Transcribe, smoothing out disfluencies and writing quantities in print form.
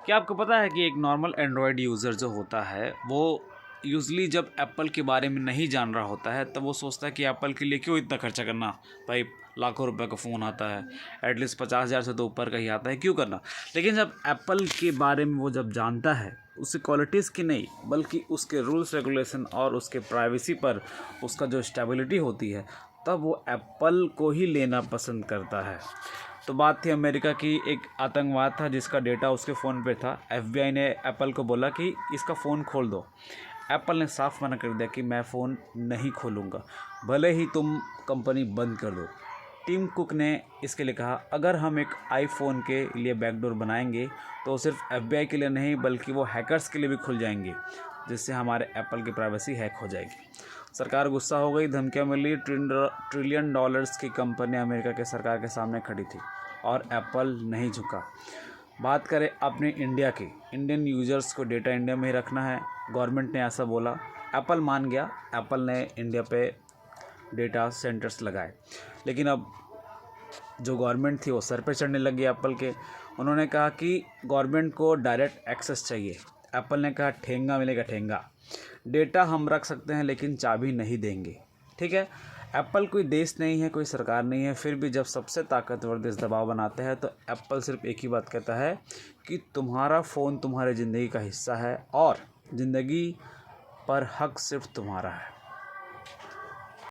क्या आपको पता है कि एक नॉर्मल एंड्रॉयड यूज़र जो होता है वो यूजली जब एप्पल के बारे में नहीं जान रहा होता है तब वो सोचता है कि एप्पल के लिए क्यों इतना खर्चा करना, भाई लाखों रुपए का फ़ोन आता है, एटलीस्ट 50,000 से तो ऊपर का ही आता है, क्यों करना। लेकिन जब एप्पल के बारे में वो जब जानता है, उसकी क्वालिटीज़ की नहीं बल्कि उसके रूल्स रेगुलेशन और उसके प्राइवेसी पर उसका जो स्टेबिलिटी होती है, तब वो एप्पल को ही लेना पसंद करता है। तो बात थी अमेरिका की, एक आतंकवाद था जिसका डेटा उसके फ़ोन पे था। FBI ने एप्पल को बोला कि इसका फ़ोन खोल दो। एप्पल ने साफ मना कर दिया कि मैं फ़ोन नहीं खोलूँगा, भले ही तुम कंपनी बंद कर दो। टिम कुक ने इसके लिए कहा, अगर हम एक आईफोन के लिए बैकडोर बनाएंगे तो सिर्फ FBI के लिए नहीं बल्कि वो हैकर्स के लिए भी खुल जाएंगे, जिससे हमारे एप्पल की प्राइवेसी हैक हो जाएगी। सरकार गुस्सा हो गई, धमकियाँ मिली। ट्रिलियन डॉलर्स की कंपनी अमेरिका के सरकार के सामने खड़ी थी और एप्पल नहीं झुका। बात करें अपने इंडिया की, इंडियन यूजर्स को डेटा इंडिया में ही रखना है, गवर्नमेंट ने ऐसा बोला, एप्पल मान गया। एप्पल ने इंडिया पे डेटा सेंटर्स लगाए, लेकिन अब जो गवर्नमेंट थी वो सर पे चढ़ने लगी एप्पल के। उन्होंने कहा कि गवर्नमेंट को डायरेक्ट एक्सेस चाहिए। एप्पल ने कहा ठेंगा मिलेगा ठेंगा, डेटा हम रख सकते हैं लेकिन चाबी नहीं देंगे। ठीक है, एप्पल कोई देश नहीं है, कोई सरकार नहीं है, फिर भी जब सबसे ताकतवर देश दबाव बनाते हैं तो एप्पल सिर्फ एक ही बात कहता है कि तुम्हारा फ़ोन तुम्हारी ज़िंदगी का हिस्सा है और ज़िंदगी पर हक सिर्फ तुम्हारा है।